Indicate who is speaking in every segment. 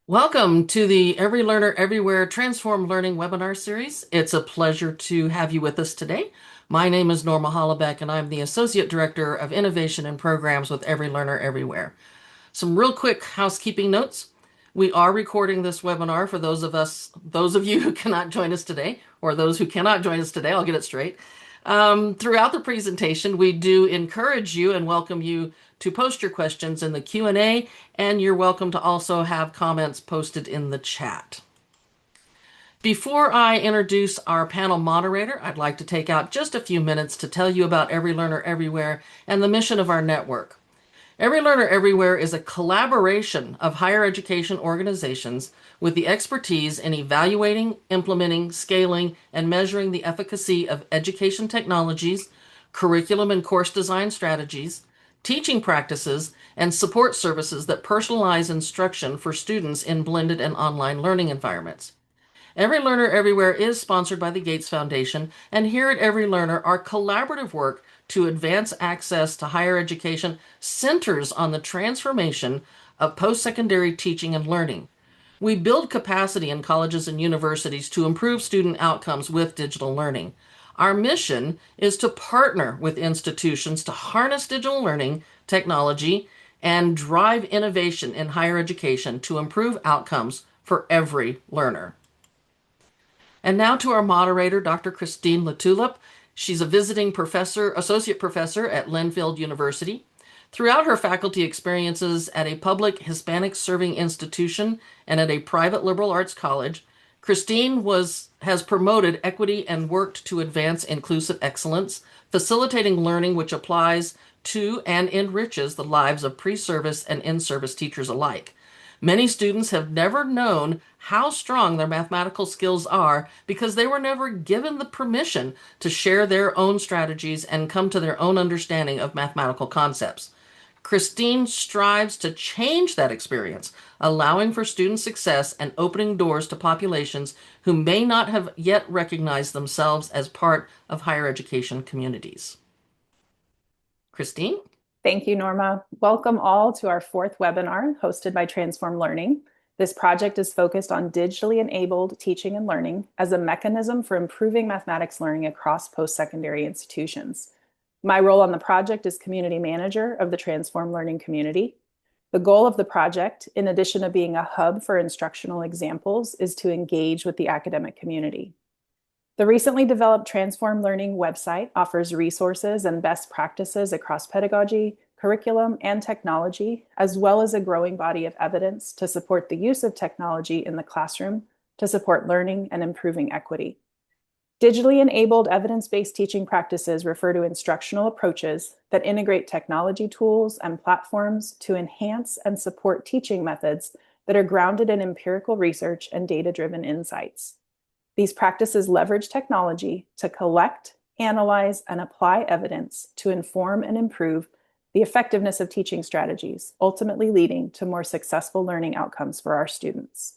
Speaker 1: Welcome to the Every Learner Everywhere Transform Learning webinar series. It's a pleasure to have you with us today. My name is Norma Hollebeck, and I'm the Associate Director of Innovation and Programs with Every Learner Everywhere. Some real quick housekeeping notes. We are recording this webinar for those of you who cannot join us today, or those who cannot join us today, I'll get it straight. Throughout the presentation, we do encourage you and welcome you to post your questions in the Q&A, and you're welcome to also have comments posted in the chat. Before I introduce our panel moderator, I'd like to take out just a few minutes to tell you about Every Learner Everywhere and the mission of our network. Every Learner Everywhere is a collaboration of higher education organizations with the expertise in evaluating, implementing, scaling, and measuring the efficacy of education technologies, curriculum and course design strategies, teaching practices, and support services that personalize instruction for students in blended and online learning environments. Every Learner Everywhere is sponsored by the Gates Foundation, and here at Every Learner, our collaborative work to advance access to higher education centers on the transformation of post-secondary teaching and learning. We build capacity in colleges and universities to improve student outcomes with digital learning. Our mission is to partner with institutions to harness digital learning technology and drive innovation in higher education to improve outcomes for every learner. And now to our moderator, Dr. Christine Latulip. She's a visiting associate professor at Linfield University. Throughout her faculty experiences at a public Hispanic serving institution and at a private liberal arts college, Christine has promoted equity and worked to advance inclusive excellence, facilitating learning which applies to and enriches the lives of pre-service and in-service teachers alike. Many students have never known how strong their mathematical skills are because they were never given the permission to share their own strategies and come to their own understanding of mathematical concepts. Christine strives to change that experience, allowing for student success and opening doors to populations who may not have yet recognized themselves as part of higher education communities. Christine?
Speaker 2: Thank you, Norma. Welcome all to our fourth webinar hosted by Transform Learning. This project is focused on digitally enabled teaching and learning as a mechanism for improving mathematics learning across post-secondary institutions. My role on the project is community manager of the Transform Learning community. The goal of the project, in addition to being a hub for instructional examples, is to engage with the academic community. The recently developed Transform Learning website offers resources and best practices across pedagogy, curriculum, and technology, as well as a growing body of evidence to support the use of technology in the classroom to support learning and improving equity. Digitally enabled evidence-based teaching practices refer to instructional approaches that integrate technology tools and platforms to enhance and support teaching methods that are grounded in empirical research and data-driven insights. These practices leverage technology to collect, analyze, and apply evidence to inform and improve the effectiveness of teaching strategies, ultimately leading to more successful learning outcomes for our students.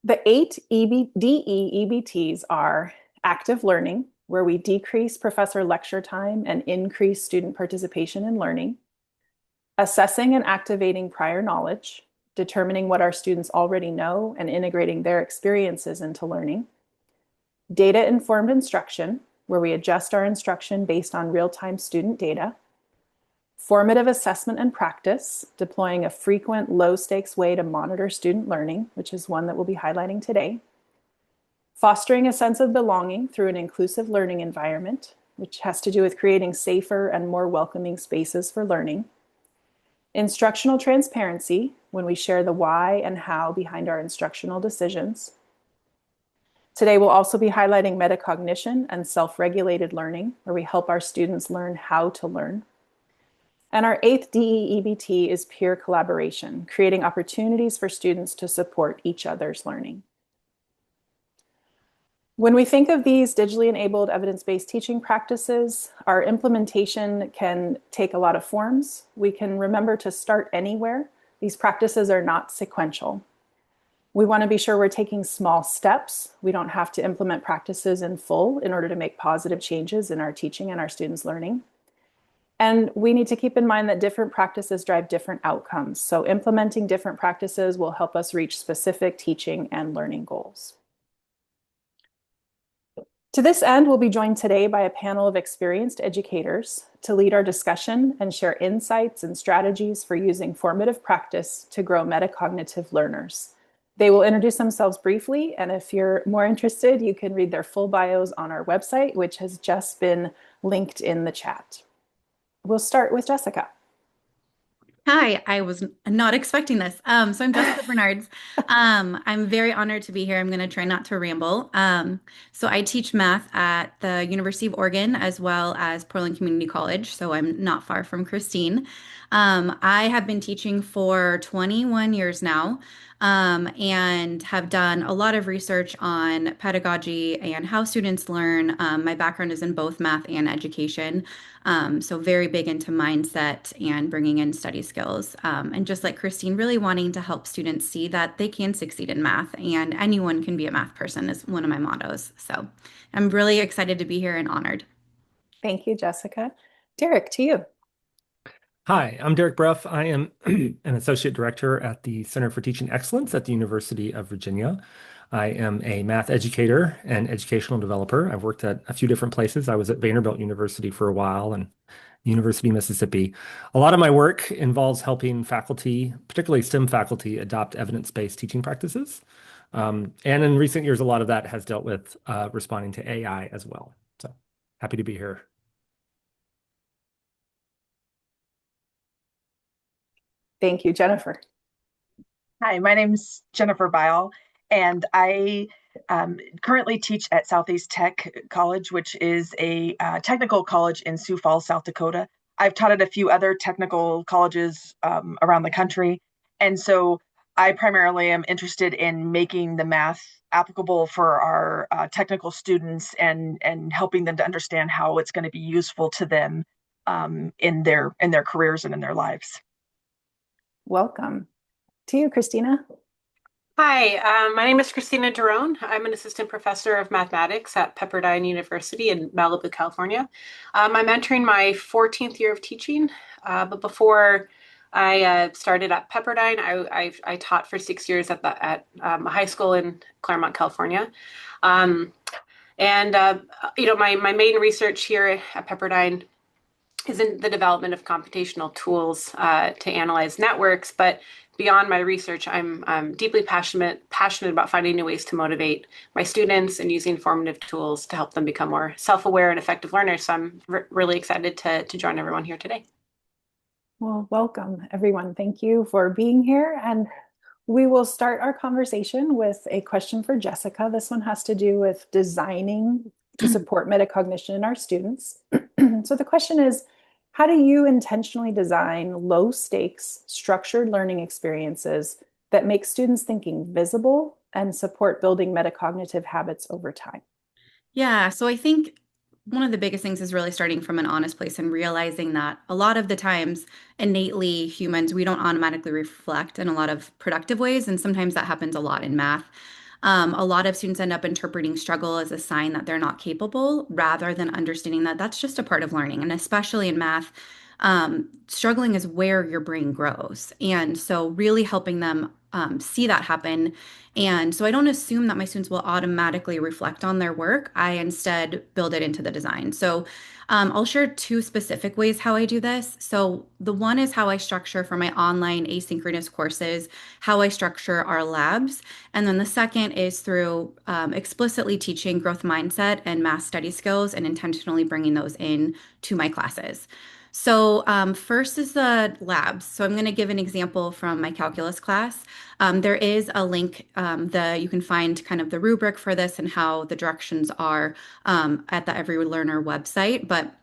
Speaker 2: The 8 DE-EBTs are active learning, where we decrease professor lecture time and increase student participation in learning; assessing and activating prior knowledge, determining what our students already know and integrating their experiences into learning; data-informed instruction, where we adjust our instruction based on real-time student data; formative assessment and practice, deploying a frequent low-stakes way to monitor student learning, which is one that we'll be highlighting today; fostering a sense of belonging through an inclusive learning environment, which has to do with creating safer and more welcoming spaces for learning; instructional transparency, when we share the why and how behind our instructional decisions. Today, we'll also be highlighting metacognition and self-regulated learning, where we help our students learn how to learn. And our 8th DE-EBT is peer collaboration, creating opportunities for students to support each other's learning. When we think of these digitally enabled evidence-based teaching practices, our implementation can take a lot of forms. We can remember to start anywhere. These practices are not sequential. We want to be sure we're taking small steps. We don't have to implement practices in full in order to make positive changes in our teaching and our students' learning. And we need to keep in mind that different practices drive different outcomes. So implementing different practices will help us reach specific teaching and learning goals. To this end, we'll be joined today by a panel of experienced educators to lead our discussion and share insights and strategies for using formative practice to grow metacognitive learners. They will introduce themselves briefly, and if you're more interested, you can read their full bios on our website, which has just been linked in the chat. We'll start with Jessica.
Speaker 3: Hi, I was not expecting this. So I'm Jessica Bernards. I'm very honored to be here. I'm going to try not to ramble. So I teach math at the University of Oregon as well as Portland Community College. So I'm not far from Christine. I have been teaching for 21 years now, and have done a lot of research on pedagogy and how students learn. My background is in both math and education. So very big into mindset and bringing in study skills. And just like Christine, really wanting to help students see that they can succeed in math and anyone can be a math person is one of my mottos. So I'm really excited to be here and honored.
Speaker 2: Thank you, Jessica. Derek, to you.
Speaker 4: Hi, I'm Derek Bruff. I am an associate director at the Center for Teaching Excellence at the University of Virginia. I am a math educator and educational developer. I've worked at a few different places. I was at Vanderbilt University for a while and University of Mississippi. A lot of my work involves helping faculty, particularly STEM faculty, adopt evidence-based teaching practices. And in recent years, a lot of that has dealt with responding to AI as well. So happy to be here.
Speaker 2: Thank you, Jennifer.
Speaker 5: Hi, my name's Jennifer Bile, and I currently teach at Southeast Tech College, which is a technical college in Sioux Falls, South Dakota. I've taught at a few other technical colleges around the country, and so I primarily am interested in making the math applicable for our technical students and helping them to understand how it's going to be useful to them in their careers and in their lives.
Speaker 2: Welcome. To you, Christina.
Speaker 6: Hi, my name is Christina Derone. I'm an assistant professor of mathematics at Pepperdine University in Malibu, California. I'm entering my 14th year of teaching, but before I started at Pepperdine, I taught for 6 years at a high school in Claremont, California. My main research here at Pepperdine is in the development of computational tools to analyze networks. But beyond my research, I'm deeply passionate about finding new ways to motivate my students and using formative tools to help them become more self-aware and effective learners. So I'm really excited to join everyone here today.
Speaker 2: Well, welcome, everyone. Thank you for being here. And we will start our conversation with a question for Jessica. This one has to do with designing to support metacognition in our students. So the question is, how do you intentionally design low stakes, structured learning experiences that make students thinking visible and support building metacognitive habits over time?
Speaker 3: Yeah, so I think one of the biggest things is really starting from an honest place and realizing that a lot of the times, innately humans, we don't automatically reflect in a lot of productive ways. And sometimes that happens a lot in math. A lot of students end up interpreting struggle as a sign that they're not capable rather than understanding that that's just a part of learning. And especially in math, struggling is where your brain grows. And so really helping them see that happen. And so I don't assume that my students will automatically reflect on their work. I instead build it into the design. So I'll share two specific ways how I do this. So the one is how I structure for my online asynchronous courses, how I structure our labs. And then the second is through explicitly teaching growth mindset and math study skills and intentionally bringing those in to my classes. So first is the labs. So I'm going to give an example from my calculus class. There is a link that you can find kind of the rubric for this and how the directions are at the Every Learner website. But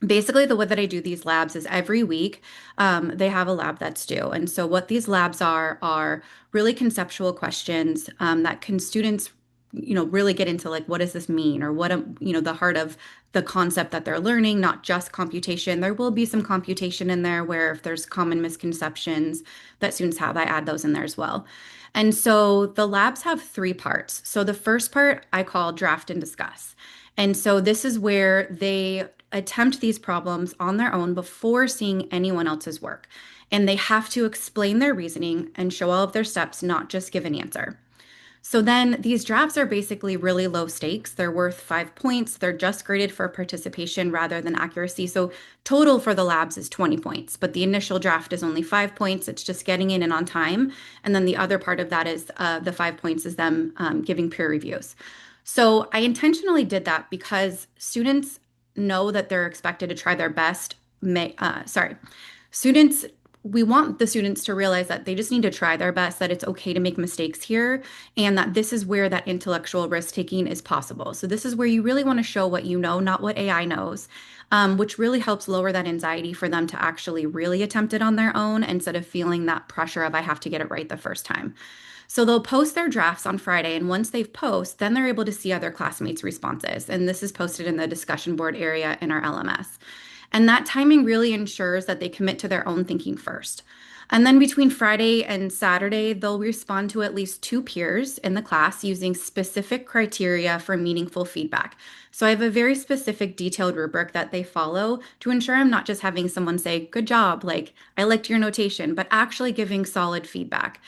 Speaker 3: basically, the way that I do these labs is every week they have a lab that's due. And so what these labs are really conceptual questions that can students really get into, like, what does this mean, or what, the heart of the concept that they're learning, not just computation. There will be some computation in there where if there's common misconceptions that students have, I add those in there as well. And so the labs have three parts. So the first part I call draft and discuss. And so this is where they attempt these problems on their own before seeing anyone else's work. And they have to explain their reasoning and show all of their steps, not just give an answer. So then these drafts are basically really low stakes. They're worth 5 points. They're just graded for participation rather than accuracy. So total for the labs is 20 points, but the initial draft is only 5 points. It's just getting in and on time. And then the other part of that is the 5 points is them giving peer reviews. So I intentionally did that because students know that they're expected to try their best. Students we want the students to realize that they just need to try their best, that it's okay to make mistakes here, and that this is where that intellectual risk taking is possible. So this is where you really want to show what you know, not what AI knows, which really helps lower that anxiety for them to actually really attempt it on their own instead of feeling that pressure of I have to get it right the first time. So they'll post their drafts on Friday, and once they've posted, then they're able to see other classmates' responses. And this is posted in the discussion board area in our LMS. And that timing really ensures that they commit to their own thinking first. And then between Friday and Saturday, they'll respond to at least 2 peers in the class using specific criteria for meaningful feedback. So I have a very specific detailed rubric that they follow to ensure I'm not just having someone say, good job, like I liked your notation, but actually giving solid feedback.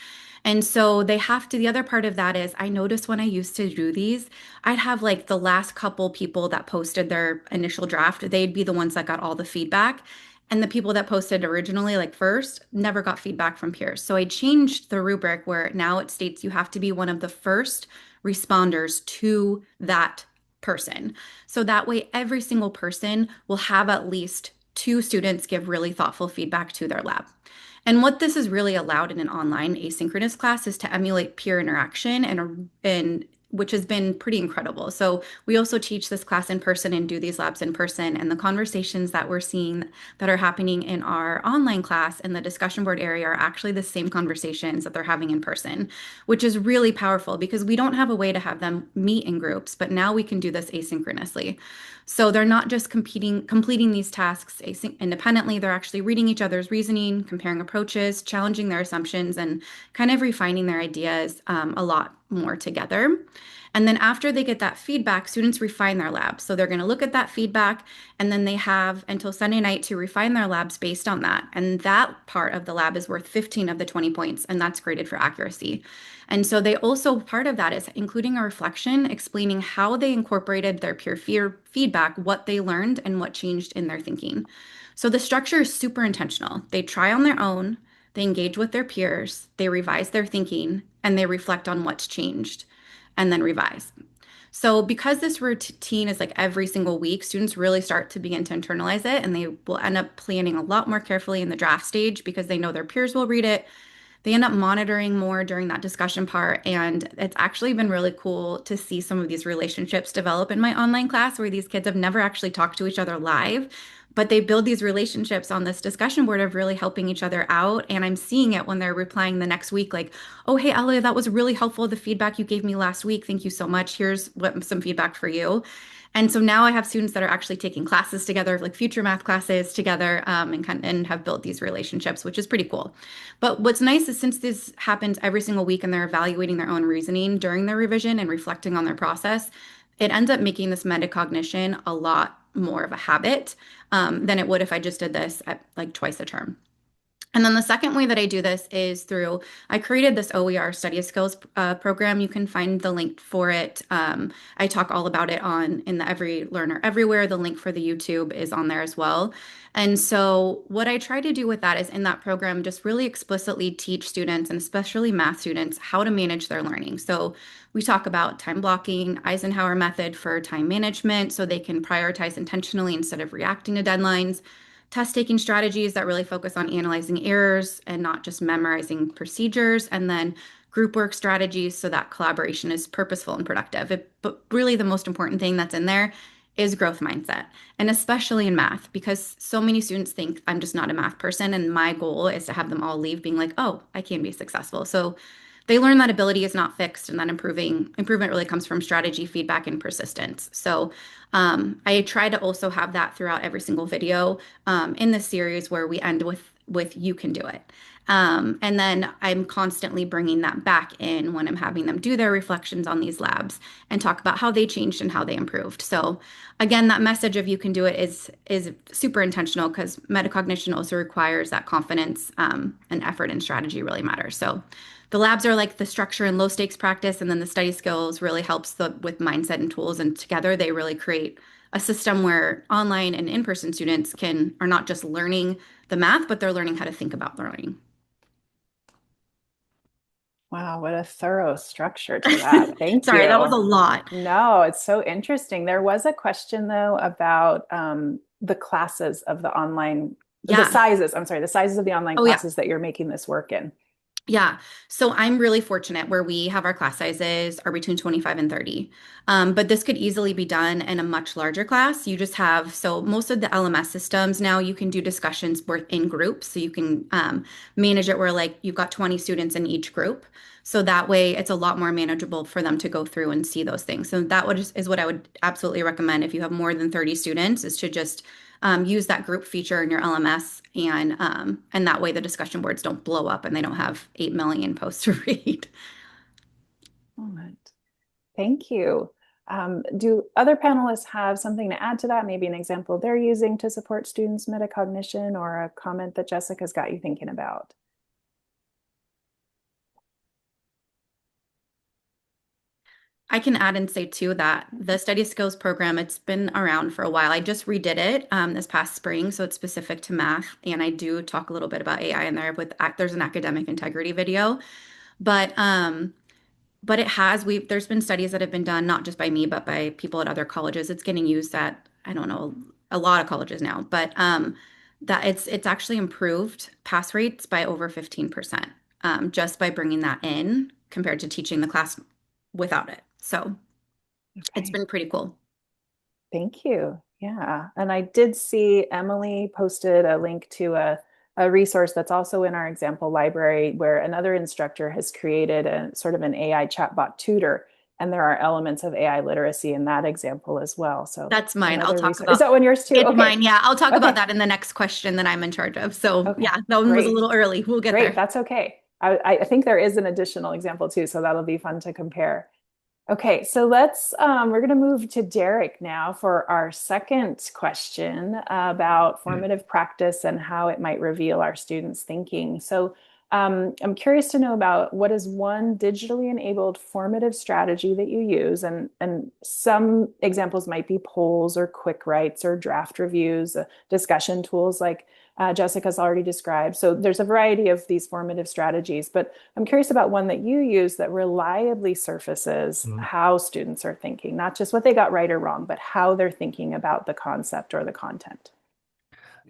Speaker 3: And so they have to, the other part of that is I noticed when I used to do these, I'd have like the last couple people that posted their initial draft, they'd be the ones that got all the feedback. And the people that posted originally, like first, never got feedback from peers. So I changed the rubric where now it states you have to be one of the first responders to that person. So that way, every single person will have at least 2 students give really thoughtful feedback to their lab. And what this has really allowed in an online asynchronous class is to emulate peer interaction and which has been pretty incredible. So we also teach this class in person and do these labs in person. And the conversations that we're seeing that are happening in our online class in the discussion board area are actually the same conversations that they're having in person, which is really powerful because we don't have a way to have them meet in groups, but now we can do this asynchronously. So they're not just completing these tasks independently, they're actually reading each other's reasoning, comparing approaches, challenging their assumptions, and kind of refining their ideas a lot more together. And then after they get that feedback, students refine their labs. So they're going to look at that feedback, and then they have until Sunday night to refine their labs based on that. And that part of the lab is worth 15 of the 20 points, and that's graded for accuracy. And so they also, part of that is including a reflection, explaining how they incorporated their peer feedback, what they learned, and what changed in their thinking. So the structure is super intentional. They try on their own, they engage with their peers, they revise their thinking, and they reflect on what's changed, and then revise. So because this routine is like every single week, students really start to begin to internalize it, and they will end up planning a lot more carefully in the draft stage because they know their peers will read it. They end up monitoring more during that discussion part. And it's actually been really cool to see some of these relationships develop in my online class where these kids have never actually talked to each other live, but they build these relationships on this discussion board of really helping each other out. And I'm seeing it when they're replying the next week, like, oh, hey, Elia, that was really helpful. The feedback you gave me last week. Thank you so much. Here's some feedback for you. And so now I have students that are actually taking classes together, like future math classes together, and have built these relationships, which is pretty cool. But what's nice is since this happens every single week and they're evaluating their own reasoning during their revision and reflecting on their process, it ends up making this metacognition a lot more of a habit than it would if I just did this at like twice a term. And then the second way that I do this is I created this OER study skills program. You can find the link for it. I talk all about it in the Every Learner Everywhere. The link for the YouTube is on there as well. And so what I try to do with that is in that program, just really explicitly teach students, and especially math students, how to manage their learning. So we talk about time blocking, Eisenhower method for time management, so they can prioritize intentionally instead of reacting to deadlines. Test-taking strategies that really focus on analyzing errors and not just memorizing procedures, and then group work strategies so that collaboration is purposeful and productive. But really the most important thing that's in there is growth mindset, and especially in math, because so many students think I'm just not a math person, and my goal is to have them all leave being like, oh, I can be successful. So they learn that ability is not fixed, and that improvement really comes from strategy, feedback, and persistence. So I try to also have that throughout every single video in this series where we end with with you can do it. And then I'm constantly bringing that back in when I'm having them do their reflections on these labs and talk about how they changed and how they improved. So again, that message of you can do it is super intentional because metacognition also requires that confidence and effort and strategy really matters. So the labs are like the structure and low stakes practice, and then the study skills really helps with mindset and tools. And together they really create a system where online and in-person students are not just learning the math, but they're learning how to think about learning.
Speaker 2: Wow, what a thorough structure to that. Thank
Speaker 3: Sorry, that was
Speaker 2: you.
Speaker 3: a lot.
Speaker 2: No, it's so interesting. There was a question though about the classes of the online, the
Speaker 3: Yeah.
Speaker 2: sizes, I'm sorry, the sizes of the online
Speaker 3: Oh, yeah.
Speaker 2: classes that you're making this work in.
Speaker 3: Yeah. So I'm really fortunate where we have our class sizes are between 25 and 30. But this could easily be done in a much larger class. You just have, so most of the LMS systems now you can do discussions in groups. So you can manage it where like you've got 20 students in each group. So that way it's a lot more manageable for them to go through and see those things. So is what I would absolutely recommend if you have more than 30 students is to just use that group feature in your LMS, and that way the discussion boards don't blow up and they don't have 8 million posts to read.
Speaker 2: All right. Thank you. Do other panelists have something to add to that? Maybe an example they're using to support students' metacognition, or a comment that Jessica's got you thinking about?
Speaker 3: I can add and say too that the study skills program, it's been around for a while. I just redid it this past spring, so it's specific to math. And I do talk a little bit about AI in there there's an academic integrity video. But there's been studies that have been done, not just by me, but by people at other colleges. It's getting used at, I don't know, a lot of colleges now, but that it's actually improved pass rates by over 15%, just by bringing that in compared to teaching the class without it. So it's
Speaker 2: Okay.
Speaker 3: been pretty cool.
Speaker 2: Thank you. Yeah. And I did see Emily posted a link to a resource that's also in our example library where another instructor has created a sort of an AI chatbot tutor. And there are elements of AI literacy in that example as well. So
Speaker 3: That's mine. I'll
Speaker 2: another
Speaker 3: talk
Speaker 2: resource. Is
Speaker 3: about
Speaker 2: that one yours too?
Speaker 3: it's
Speaker 2: Okay.
Speaker 3: mine. Yeah, I'll talk
Speaker 2: Okay.
Speaker 3: about that in the next question that I'm in charge of. So
Speaker 2: Okay.
Speaker 3: yeah, that one was a
Speaker 2: Great.
Speaker 3: little early. We'll get
Speaker 2: Great.
Speaker 3: there.
Speaker 2: That's okay. I think there is an additional example too. So that'll be fun to compare. Okay, so we're going to move to Derek now for our second question about formative practice and how it might reveal our students' thinking. So I'm curious to know about what is one digitally enabled formative strategy that you use, and some examples might be polls or quick writes or draft reviews, discussion tools like Jessica's already described. So there's a variety of these formative strategies, but I'm curious about one that you use that reliably surfaces how students are thinking, not just what they got right or wrong, but how they're thinking about the concept or the content.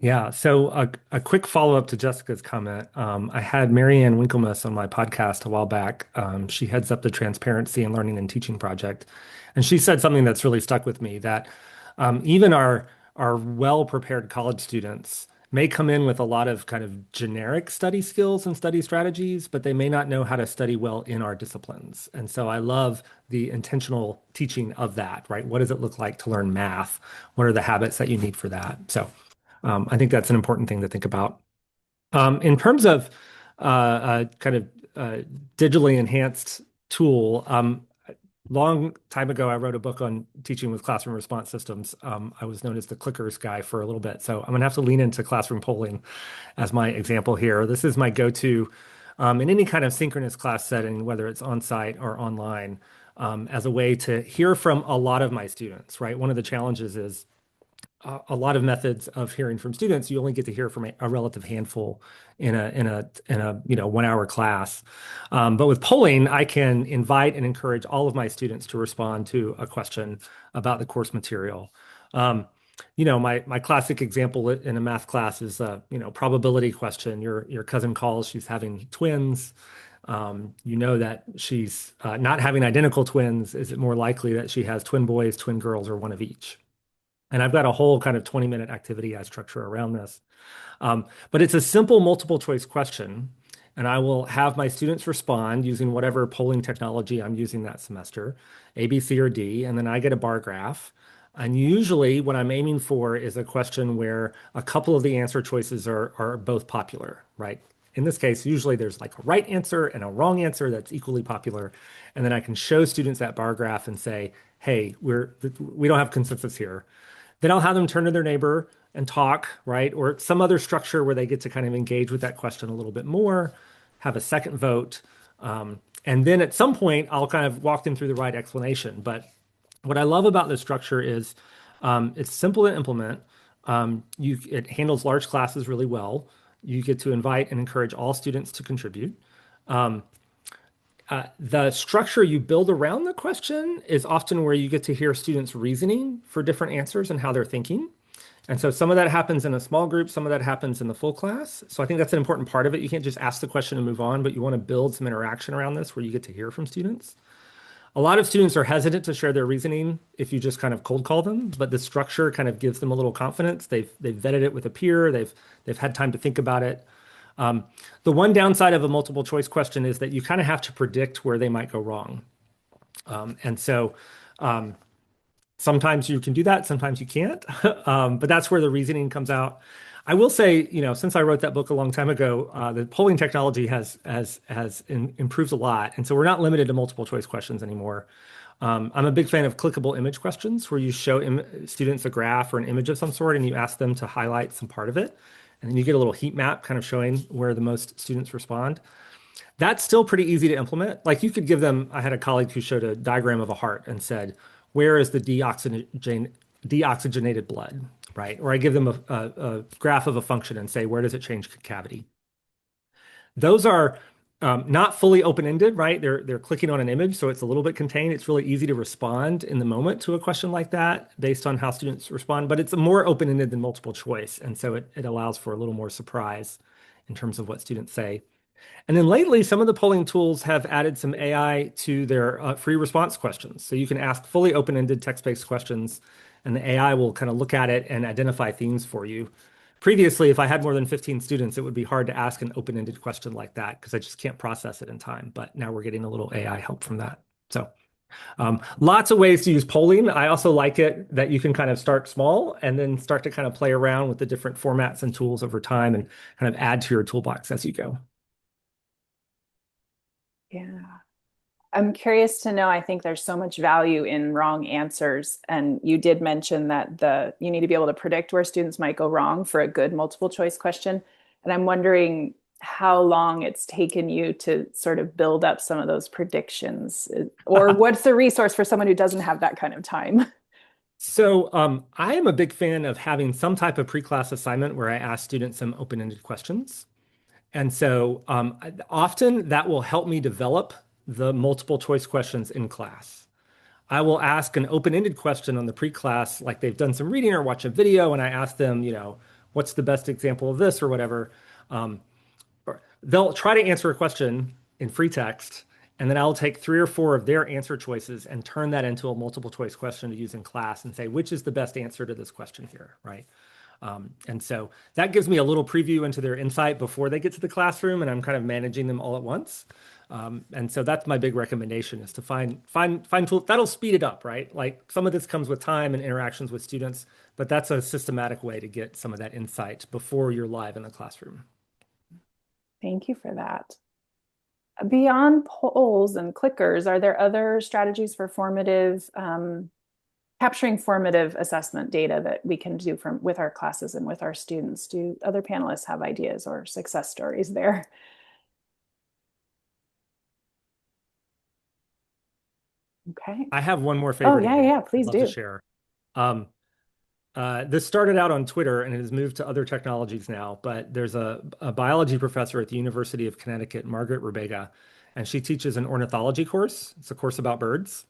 Speaker 4: Yeah, so a quick follow-up to Jessica's comment. I had Marianne Winklemus on my podcast a while back. She heads up the Transparency and Learning and Teaching Project. And she said something that's really stuck with me, that even our well-prepared college students may come in with a lot of kind of generic study skills and study strategies, but they may not know how to study well in our disciplines. And so I love the intentional teaching of that, right? What does it look like to learn math? What are the habits that you need for that? So I think that's an important thing to think about. In terms of kind of digitally enhanced tool, long time ago, I wrote a book on teaching with classroom response systems. I was known as the clickers guy for a little bit. So I'm going to have to lean into classroom polling as my example here. This is my go-to in any kind of synchronous class setting, whether it's on-site or online, as a way to hear from a lot of my students, right? One of the challenges is a lot of methods of hearing from students, you only get to hear from a relative handful in a 1 hour class. But with polling, I can invite and encourage all of my students to respond to a question about the course material. My classic example in a math class is a probability question. Your cousin calls, she's having twins. You know that she's not having identical twins. Is it more likely that she has twin boys, twin girls, or one of each? And I've got a whole kind of 20-minute activity I structure around this. But it's a simple multiple choice question. And I will have my students respond using whatever polling technology I'm using that semester, A, B, C, or D. And then I get a bar graph. And usually what I'm aiming for is a question where a couple of the answer choices are both popular, right? In this case, usually there's like a right answer and a wrong answer that's equally popular. And then I can show students that bar graph and say, hey, we don't have consensus here. Then I'll have them turn to their neighbor and talk, right? Or some other structure where they get to kind of engage with that question a little bit more, have a second vote. And then at some point, I'll kind of walk them through the right explanation. But what I love about this structure is it's simple to implement. It handles large classes really well. You get to invite and encourage all students to contribute. The structure you build around the question is often where you get to hear students reasoning for different answers and how they're thinking. And so some of that happens in a small group, some of that happens in the full class. So I think that's an important part of it. You can't just ask the question and move on, but you want to build some interaction around this where you get to hear from students. A lot of students are hesitant to share their reasoning if you just kind of cold call them, but the structure kind of gives them a little confidence. They've vetted it with a peer. They've had time to think about it. The one downside of a multiple choice question is that you kind of have to predict where they might go wrong. And so sometimes you can do that, sometimes you can't. But that's where the reasoning comes out. I will say, since I wrote that book a long time ago, the polling technology has improved a lot. And so we're not limited to multiple choice questions anymore. I'm a big fan of clickable image questions where you show students a graph or an image of some sort and you ask them to highlight some part of it. And then you get a little heat map kind of showing where the most students respond. That's still pretty easy to implement. Like you could give them, I had a colleague who showed a diagram of a heart and said, where is the deoxygenated blood, right? Or I give them a graph of a function and say, where does it change concavity? Those are not fully open-ended, right? They're clicking on an image, so it's a little bit contained. It's really easy to respond in the moment to a question like that based on how students respond, but it's more open-ended than multiple choice. And so it allows for a little more surprise in terms of what students say. And then lately, some of the polling tools have added some AI to their free response questions. So you can ask fully open-ended text-based questions, and the AI will kind of look at it and identify themes for you. Previously, if I had more than 15 students, it would be hard to ask an open-ended question like that because I just can't process it in time. But now we're getting a little AI help from that. So lots of ways to use polling. I also like it that you can kind of start small and then start to kind of play around with the different formats and tools over time and kind of add to your toolbox as you go.
Speaker 2: Yeah. I'm curious to know, I think there's so much value in wrong answers. And you did mention that you need to be able to predict where students might go wrong for a good multiple choice question. And I'm wondering how long it's taken you to sort of build up some of those predictions, or what's the resource for someone who doesn't have that kind of time?
Speaker 4: So I am a big fan of having some type of pre-class assignment where I ask students some open-ended questions. And so often that will help me develop the multiple choice questions in class. I will ask an open-ended question on the pre-class, like they've done some reading or watch a video, and I ask them, what's the best example of this or whatever. Or they'll try to answer a question in free text, and then I'll take 3 or 4 of their answer choices and turn that into a multiple choice question to use in class and say, which is the best answer to this question here, right? And so that gives me a little preview into their insight before they get to the classroom, and I'm kind of managing them all at once. And so that's my big recommendation is to find tools that'll speed it up, right? Like some of this comes with time and interactions with students, but that's a systematic way to get some of that insight before you're live in the classroom.
Speaker 2: Thank you for that. Beyond polls and clickers, are there other strategies for capturing formative assessment data that we can do with our classes and with our students? Do other panelists have ideas or success stories there? Okay.
Speaker 4: I have one more favorite.
Speaker 2: Oh, yeah, please
Speaker 4: I'd
Speaker 2: do.
Speaker 4: love to share. This started out on Twitter and it has moved to other technologies now, but there's a biology professor at the University of Connecticut, Margaret Rebega, and she teaches an ornithology course. It's a course about birds.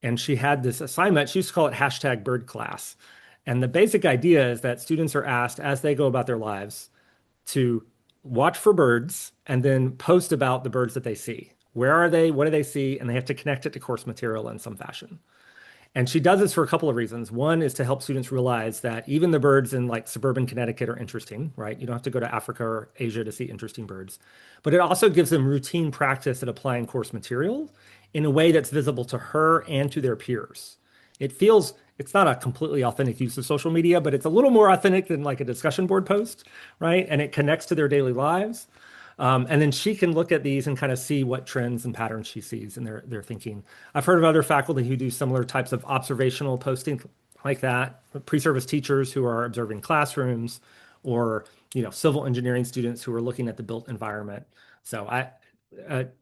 Speaker 4: And she had this assignment, she used to call it #BirdClass. And the basic idea is that students are asked as they go about their lives to watch for birds and then post about the birds that they see. Where are they? What do they see? And they have to connect it to course material in some fashion. And she does this for a couple of reasons. One is to help students realize that even the birds in like suburban Connecticut are interesting, right? You don't have to go to Africa or Asia to see interesting birds. But it also gives them routine practice at applying course material in a way that's visible to her and to their peers. It feels it's not a completely authentic use of social media, but it's a little more authentic than like a discussion board post, right? And it connects to their daily lives. And then she can look at these and kind of see what trends and patterns she sees in their thinking. I've heard of other faculty who do similar types of observational posting like that, pre-service teachers who are observing classrooms, or civil engineering students who are looking at the built environment. So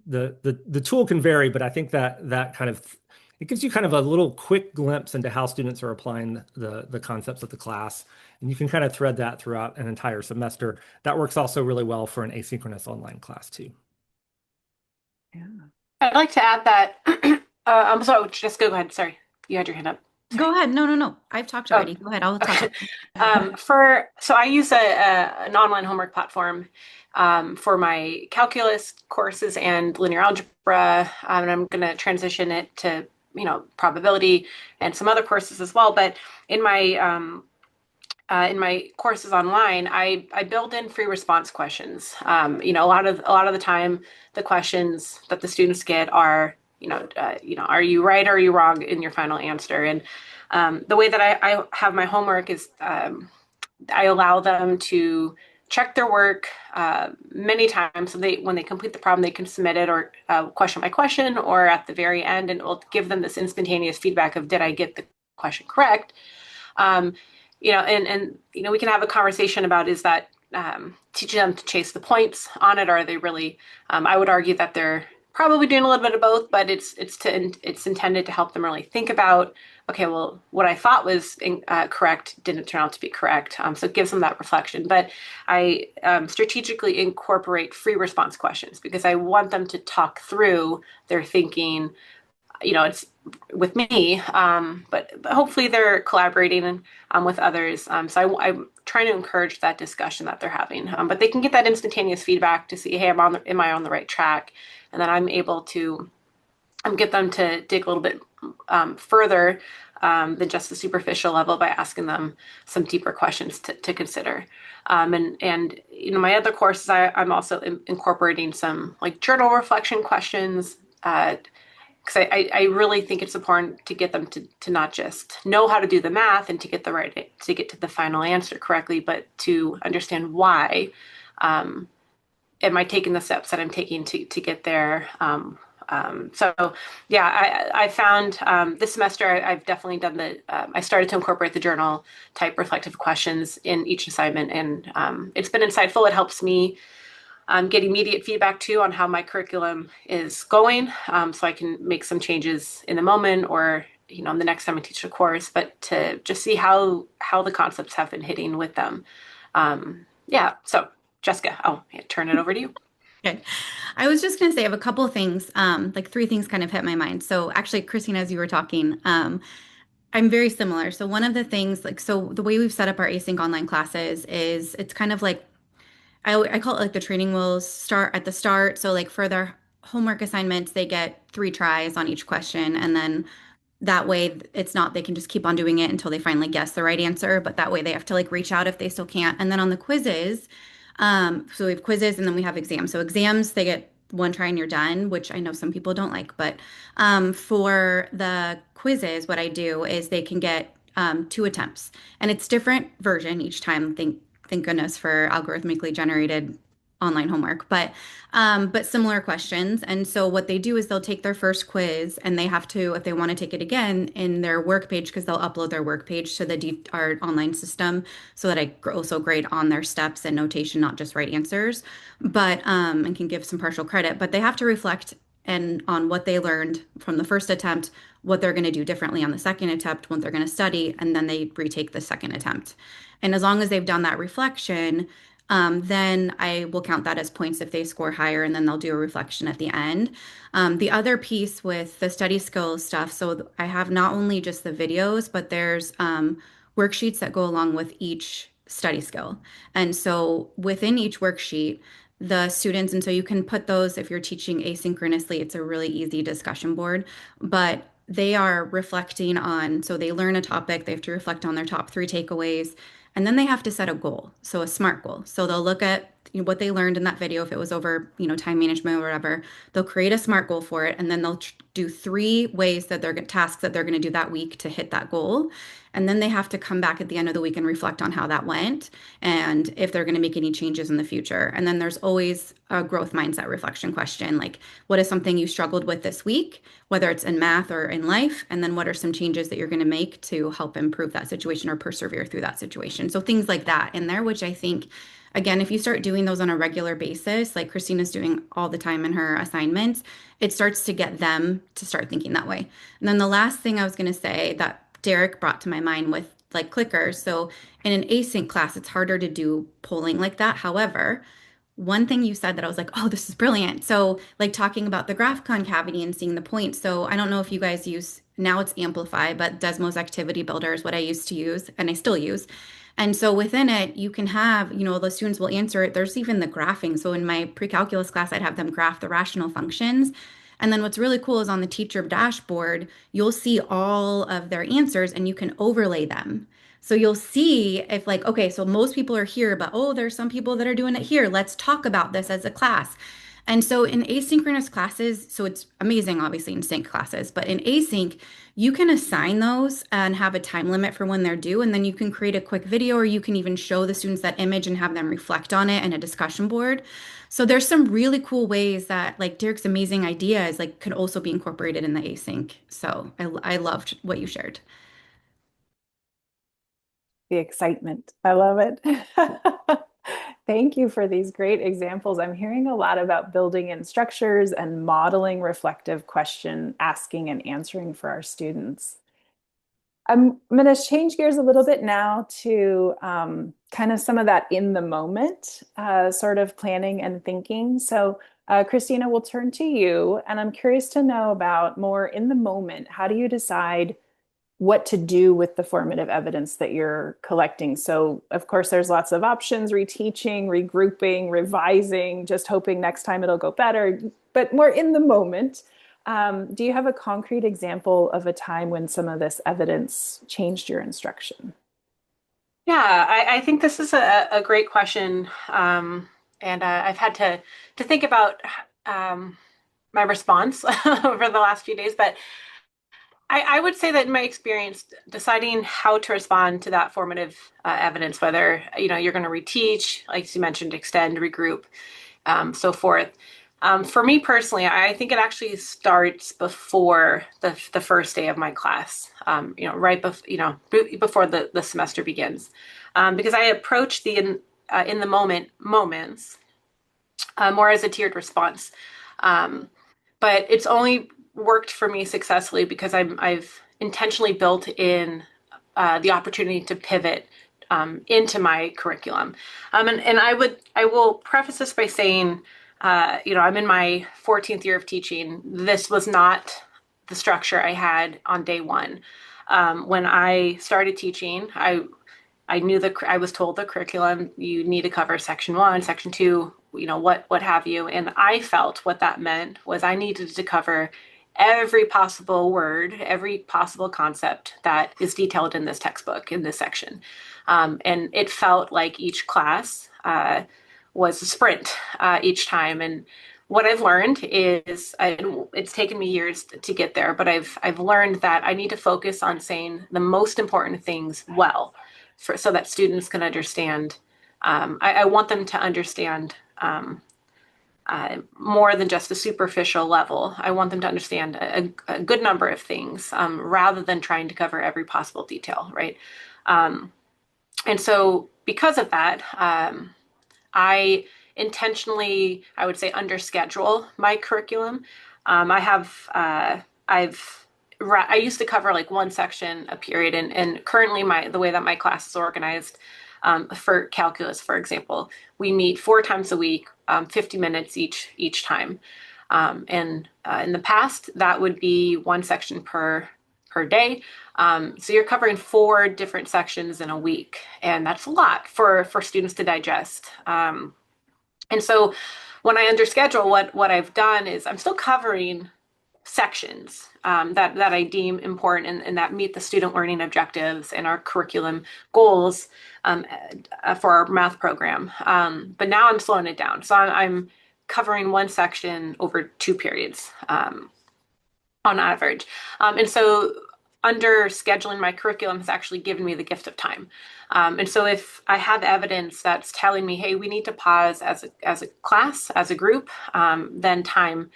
Speaker 4: the tool can vary, but I think that kind of it gives you kind of a little quick glimpse into how students are applying the concepts of the class. And you can kind of thread that throughout an entire semester. That works also really well for an asynchronous online class too.
Speaker 2: Yeah.
Speaker 6: I'd like to add that, I'm sorry, Jessica, go ahead. Sorry, you had your hand up.
Speaker 3: Go ahead. No. I've talked already. Go ahead. I'll talk.
Speaker 6: So I use an online homework platform for my calculus courses and linear algebra, and I'm going to transition it to probability and some other courses as well. But in my courses online, I build in free response questions. A lot of the time, the questions that the students get are are you right or are you wrong in your final answer? And the way that I have my homework is I allow them to check their work many times. So when they complete the problem, they can submit it or question by question, or at the very end, and it will give them this instantaneous feedback of, did I get the question correct? And we can have a conversation about, is that teaching them to chase the points on it, or are they really? I would argue that they're probably doing a little bit of both, but it's intended to help them really think about, okay, well, what I thought was correct didn't turn out to be correct. So it gives them that reflection. But I strategically incorporate free response questions because I want them to talk through their thinking. It's with me, but hopefully they're collaborating with others. So I'm trying to encourage that discussion that they're having. But they can get that instantaneous feedback to see, hey, am I on the right track? And then I'm able to get them to dig a little bit further than just the superficial level by asking them some deeper questions to consider. And my other courses, I'm also incorporating some like journal reflection questions, because I really think it's important to get them to not just know how to do the math and to get to the final answer correctly, but to understand why am I taking the steps that I'm taking to get there. I found this semester I've definitely done I started to incorporate the journal type reflective questions in each assignment, and it's been insightful. It helps me get immediate feedback too on how my curriculum is going, so I can make some changes in the moment, or the next time I teach a course, but to just see how the concepts have been hitting with them. So Jessica, I'll turn it over to you.
Speaker 3: Okay. I was just going to say I have a couple of things, like three things kind of hit my mind. So actually, Christine, as you were talking, I'm very similar. So one of the things, the way we've set up our async online classes is it's kind of like, I call it like the training wheels start at the start. So like for their homework assignments, they get 3 tries on each question. And then that way it's not, they can just keep on doing it until they finally guess the right answer. But that way they have to like reach out if they still can't. And then on the quizzes, so we have quizzes and then we have exams. So exams, they get 1 try and you're done, which I know some people don't like. But for the quizzes, what I do is they can get 2 attempts. And it's different version each time. Thank goodness for algorithmically generated online homework, but similar questions. And so what they do is they'll take their first quiz and they have to, if they want to take it again, in their work page, because they'll upload their work page to our online system so that I also grade on their steps and notation, not just right answers, but and can give some partial credit. But they have to reflect on what they learned from the first attempt, what they're going to do differently on the second attempt, what they're going to study, and then they retake the second attempt. And as long as they've done that reflection, then I will count that as points if they score higher, and then they'll do a reflection at the end. The other piece with the study skills stuff, so I have not only just the videos, but there's worksheets that go along with each study skill. And so within each worksheet, the students, and so you can put those, if you're teaching asynchronously, it's a really easy discussion board, but they are reflecting on, so they learn a topic, they have to reflect on their top 3 takeaways, and then they have to set a goal, so a SMART goal. So they'll look at what they learned in that video, if it was over, time management or whatever, they'll create a SMART goal for it, and then they'll do 3 ways that tasks that they're going to do that week to hit that goal. And then they have to come back at the end of the week and reflect on how that went and if they're going to make any changes in the future. And then there's always a growth mindset reflection question, like what is something you struggled with this week, whether it's in math or in life, and then what are some changes that you're going to make to help improve that situation or persevere through that situation. So things like that in there, which I think, again, if you start doing those on a regular basis, like Christina's doing all the time in her assignments, it starts to get them to start thinking that way. And then the last thing I was going to say that Derek brought to my mind with like clickers. So in an async class, it's harder to do polling like that. However, one thing you said that I was like, oh, this is brilliant. So like talking about the graph concavity and seeing the points. So I don't know if you guys use, now it's Amplify, but Desmo's Activity Builder is what I used to use and I still use. And so within it, you can have, the students will answer it. There's even the graphing. So in my pre-calculus class, I'd have them graph the rational functions. And then what's really cool is on the teacher dashboard, you'll see all of their answers and you can overlay them. So you'll see if like, okay, so most people are here, but oh, there's some people that are doing it here. Let's talk about this as a class. And so in asynchronous classes, so it's amazing, obviously, in sync classes, but in async, you can assign those and have a time limit for when they're due. And then you can create a quick video, or you can even show the students that image and have them reflect on it in a discussion board. So there's some really cool ways that like Derek's amazing ideas like could also be incorporated in the async. So I loved what you shared.
Speaker 2: The excitement. I love it. Thank you for these great examples. I'm hearing a lot about building in structures and modeling reflective question asking and answering for our students. I'm going to change gears a little bit now to kind of some of that in the moment sort of planning and thinking. So Christina, we'll turn to you, and I'm curious to know about more in the moment. How do you decide what to do with the formative evidence that you're collecting? So of course, there's lots of options: reteaching, regrouping, revising, just hoping next time it'll go better, but more in the moment. Do you have a concrete example of a time when some of this evidence changed your instruction?
Speaker 6: Yeah, I think this is a great question. And I've had to think about my response over the last few days, but I would say that in my experience, deciding how to respond to that formative evidence, whether you're going to reteach, like you mentioned, extend, regroup, so forth. For me personally, I think it actually starts before the first day of my class. Right before the semester begins, because I approach the in the moments more as a tiered response. But it's only worked for me successfully because I've intentionally built in the opportunity to pivot into my curriculum. And I will preface this by saying, I'm in my 14th year of teaching. This was not the structure I had on day one. When I started teaching, I knew I was told the curriculum, you need to cover section 1, section 2, what have you. And I felt what that meant was I needed to cover every possible word, every possible concept that is detailed in this textbook, in this section. And it felt like each class was a sprint each time. And what I've learned is, it's taken me years to get there, but I've learned that I need to focus on saying the most important things well, so that students can understand. I want them to understand more than just a superficial level. I want them to understand a good number of things rather than trying to cover every possible detail, right? And so because of that, I intentionally, I would say, underschedule my curriculum. I used to cover like one section a period, and currently the way that my class is organized, for calculus, for example, we meet 4 times a week, 50 minutes each time. And in the past, that would be 1 section per day. So you're covering 4 different sections in a week, and that's a lot for students to digest. And so when I underschedule, what I've done is I'm still covering sections that I deem important and that meet the student learning objectives and our curriculum goals for our math program. But now I'm slowing it down. So I'm covering one section over 2 periods on average. And so under scheduling my curriculum has actually given me the gift of time. And so if I have evidence that's telling me, hey, we need to pause as a class, as a group, then I'm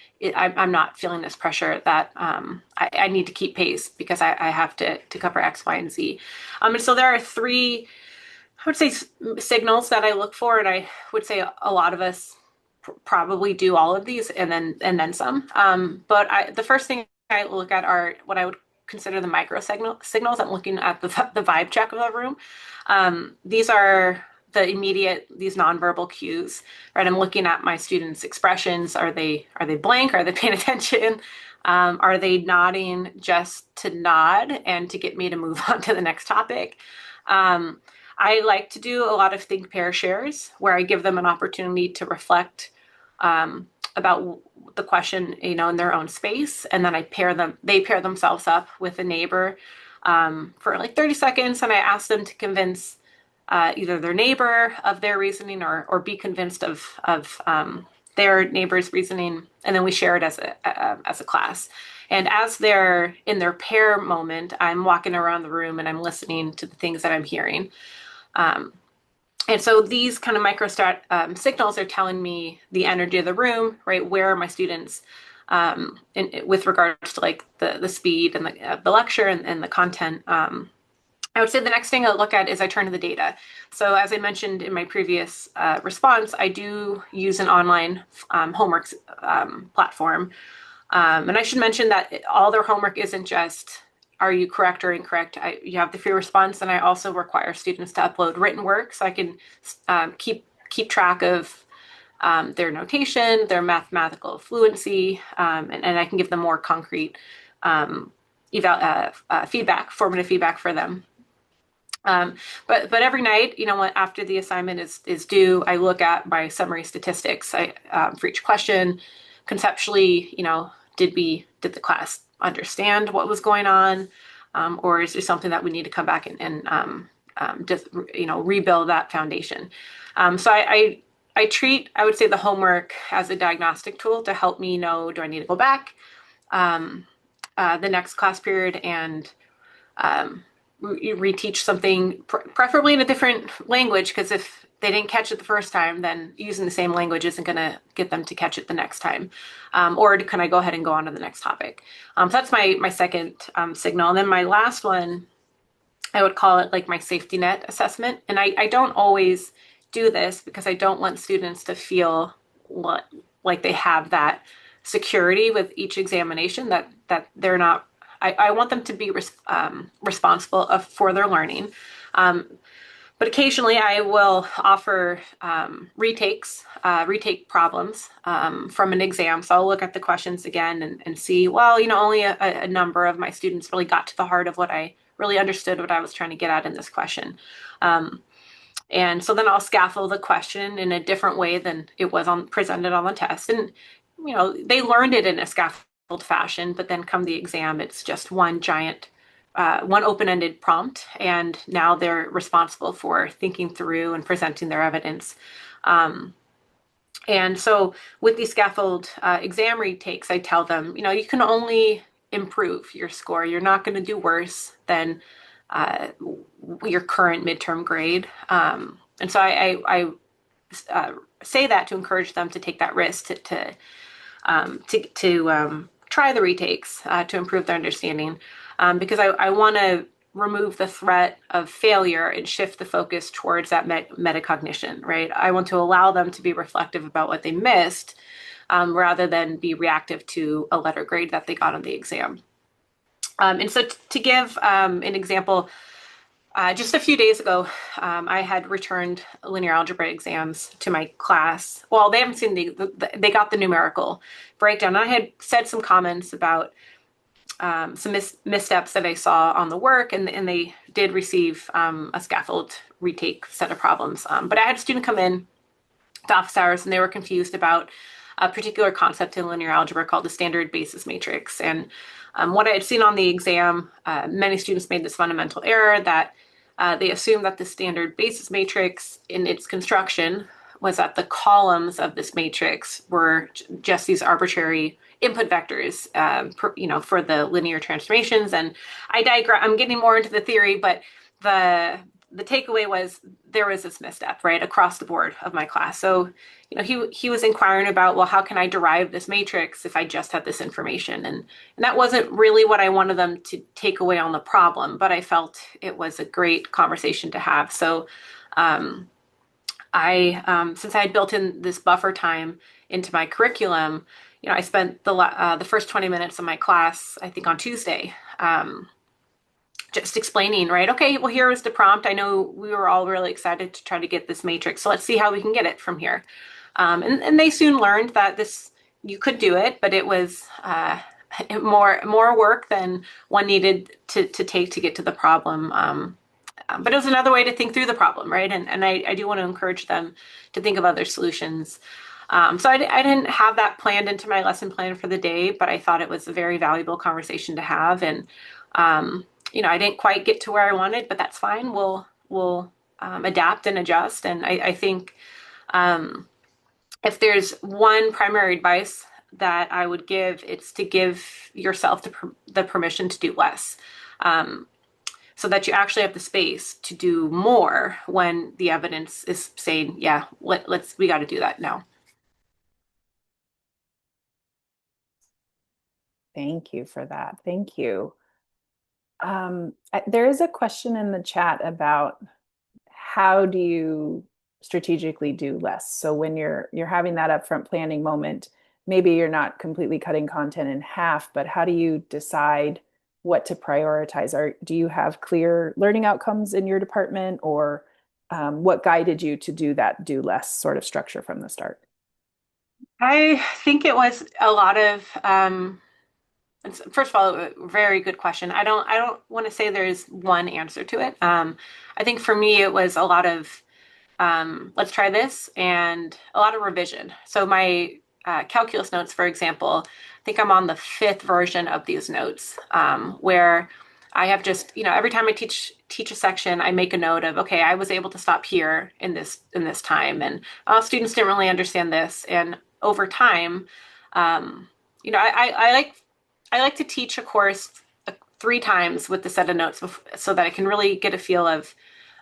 Speaker 6: not feeling this pressure that I need to keep pace because I have to cover X, Y, and Z. And so there are 3, I would say, signals that I look for, and I would say a lot of us probably do all of these and then some. But the first thing I look at are what I would consider the micro signals. I'm looking at the vibe check of the room. These are these nonverbal cues, right? I'm looking at my students' expressions. Are they blank? Are they paying attention? Are they nodding just to nod and to get me to move on to the next topic? I like to do a lot of think, pair, shares, where I give them an opportunity to reflect about the question, in their own space, and then they pair themselves up with a neighbor for like 30 seconds, and I ask them to convince either their neighbor of their reasoning or be convinced of their neighbor's reasoning, and then we share it as a class. And as they're in their pair moment, I'm walking around the room and I'm listening to the things that I'm hearing. And so these kind of signals are telling me the energy of the room, right? Where are my students with regards to like the speed and the lecture and the content. I would say the next thing I look at is I turn to the data. So as I mentioned in my previous response, I do use an online homework platform. And I should mention that all their homework isn't just, are you correct or incorrect? You have the free response, and I also require students to upload written work so I can keep track of their notation, their mathematical fluency, and I can give them more concrete feedback, formative feedback for them. But every night, after the assignment is due, I look at my summary statistics for each question. Conceptually, did the class understand what was going on, or is there something that we need to come back and just rebuild that foundation? So I treat, I would say, the homework as a diagnostic tool to help me know, do I need to go back the next class period and reteach something, preferably in a different language, because if they didn't catch it the first time, then using the same language isn't going to get them to catch it the next time. Or can I go ahead and go on to the next topic? So that's my second signal. And then my last one, I would call it like my safety net assessment. And I don't always do this because I don't want students to feel like they have that security with each examination, that they're not. I want them to be responsible for their learning. But occasionally I will offer retake problems from an exam. So I'll look at the questions again and see, well, only a number of my students really got to the heart of what I really understood, what I was trying to get at in this question. And so then I'll scaffold the question in a different way than it was presented on the test. And, they learned it in a scaffold fashion, but then come the exam, it's just one giant one open-ended prompt, and now they're responsible for thinking through and presenting their evidence. And so with these scaffold exam retakes, I tell them, you can only improve your score. You're not going to do worse than your current midterm grade. And so I say that to encourage them to take that risk to try the retakes to improve their understanding. Because I want to remove the threat of failure and shift the focus towards that metacognition, right? I want to allow them to be reflective about what they missed rather than be reactive to a letter grade that they got on the exam. And so to give an example, just a few days ago, I had returned linear algebra exams to my class. Well, they haven't seen they got the numerical breakdown. And I had said some comments about some missteps that I saw on the work, and they did receive a scaffold retake set of problems. But I had a student come in to office hours, and they were confused about a particular concept in linear algebra called the standard basis matrix. And what I had seen on the exam, many students made this fundamental error that they assumed that the standard basis matrix in its construction was that the columns of this matrix were just these arbitrary input vectors, for the linear transformations. And I digress. I'm getting more into the theory, but the takeaway was there was this misstep right across the board of my class. So, he was inquiring about, well, how can I derive this matrix if I just had this information? And that wasn't really what I wanted them to take away on the problem, but I felt it was a great conversation to have. So, since I had built in this buffer time into my curriculum, I spent the first 20 minutes of my class, I think on Tuesday, just explaining, right? Okay, well, here is the prompt. I know we were all really excited to try to get this matrix, so let's see how we can get it from here. And they soon learned that you could do it, but it was more work than one needed to take to get to the problem. But it was another way to think through the problem, right? And I do want to encourage them to think of other solutions. So I didn't have that planned into my lesson plan for the day, but I thought it was a very valuable conversation to have. And, I didn't quite get to where I wanted, but that's fine. We'll adapt and adjust. And I think if there's one primary advice that I would give, it's to give yourself the permission to do less. So that you actually have the space to do more when the evidence is saying, yeah, we got to do that now.
Speaker 2: Thank you for that. Thank you. There is a question in the chat about how do you strategically do less? So when you're having that upfront planning moment, maybe you're not completely cutting content in half, but how do you decide what to prioritize? Do you have clear learning outcomes in your department, or what guided you to do less sort of structure from the start?
Speaker 6: I think it was a lot of, first of all, a very good question. I don't want to say there's one answer to it. I think for me, it was a lot of, let's try this, and a lot of revision. So my calculus notes, for example, I think I'm on the 5th version of these notes, where I have just, every time I teach a section, I make a note of, okay, I was able to stop here in this time, and students didn't really understand this. And over time, I like to teach a course 3 times with the set of notes so that I can really get a feel of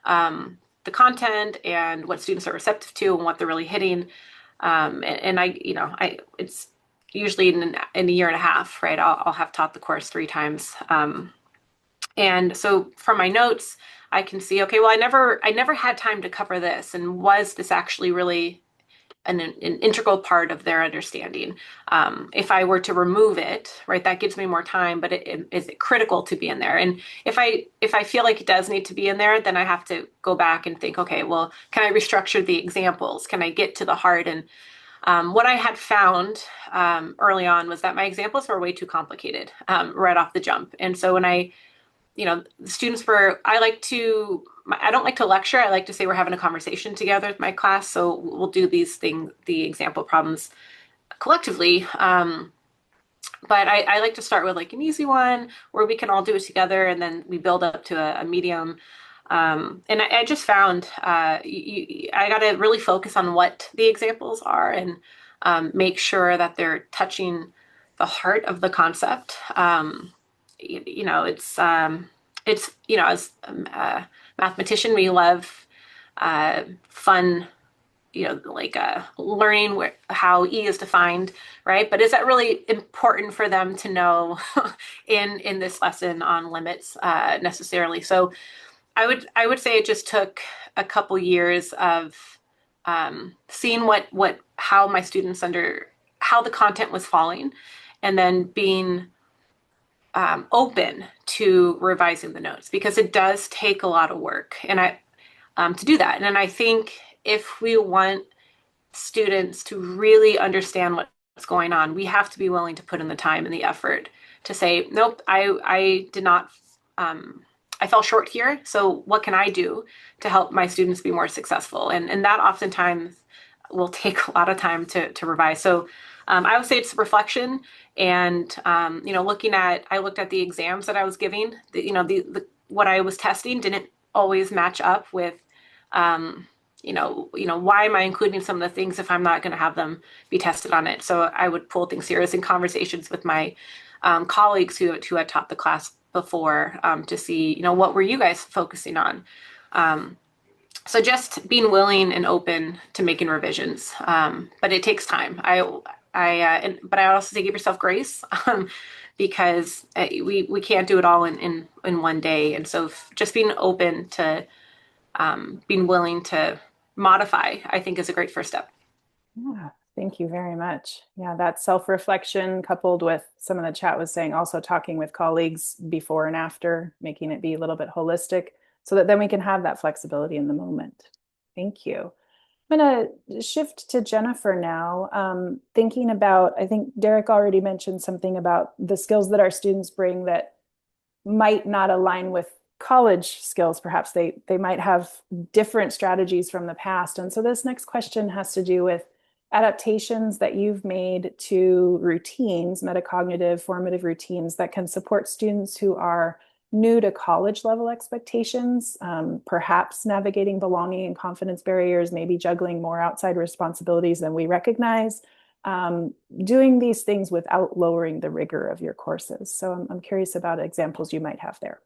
Speaker 6: the content and what students are receptive to and what they're really hitting. And it's usually in a year and a half, right? I'll have taught the course 3 times. And so from my notes, I can see, okay, well, I never had time to cover this. And was this actually really an integral part of their understanding? If I were to remove it, right, that gives me more time, but is it critical to be in there? And if I feel like it does need to be in there, then I have to go back and think, okay, well, can I restructure the examples? Can I get to the heart? And what I had found early on was that my examples were way too complicated right off the jump. And so when the students I don't like to lecture. I like to say we're having a conversation together with my class. So we'll do the example problems collectively. But I like to start with like an easy one where we can all do it together, and then we build up to a medium. And I just found I got to really focus on what the examples are and make sure that they're touching the heart of the concept. It's as a mathematician, we love fun, learning how E is defined, right? But is that really important for them to know in this lesson on limits necessarily? So I would say it just took a couple years of seeing how my students how the content was falling, and then being open to revising the notes, because it does take a lot of work to do that. And I think if we want students to really understand what's going on, we have to be willing to put in the time and the effort to say, nope, I did not, I fell short here. So what can I do to help my students be more successful? And that oftentimes will take a lot of time to revise. So I would say it's reflection and, I looked at the exams that I was giving, what I was testing didn't always match up with, why am I including some of the things if I'm not going to have them be tested on it? So I would pull things serious in conversations with my colleagues who had taught the class before to see, what were you guys focusing on? So just being willing and open to making revisions, but it takes time. But I also say give yourself grace because we can't do it all in one day. And so just being open to being willing to modify, I think, is a great first step.
Speaker 2: Yeah, thank you very much. Yeah, that self-reflection coupled with some of the chat was saying also talking with colleagues before and after, making it be a little bit holistic so that then we can have that flexibility in the moment. Thank you. I'm going to shift to Jennifer now. Thinking about, I think Derek already mentioned something about the skills that our students bring that might not align with college skills. Perhaps they might have different strategies from the past. And so this next question has to do with adaptations that you've made to routines, metacognitive, formative routines that can support students who are new to college level expectations, perhaps navigating belonging and confidence barriers, maybe juggling more outside responsibilities than we recognize, doing these things without lowering the rigor of your courses. So I'm curious about examples you might have there.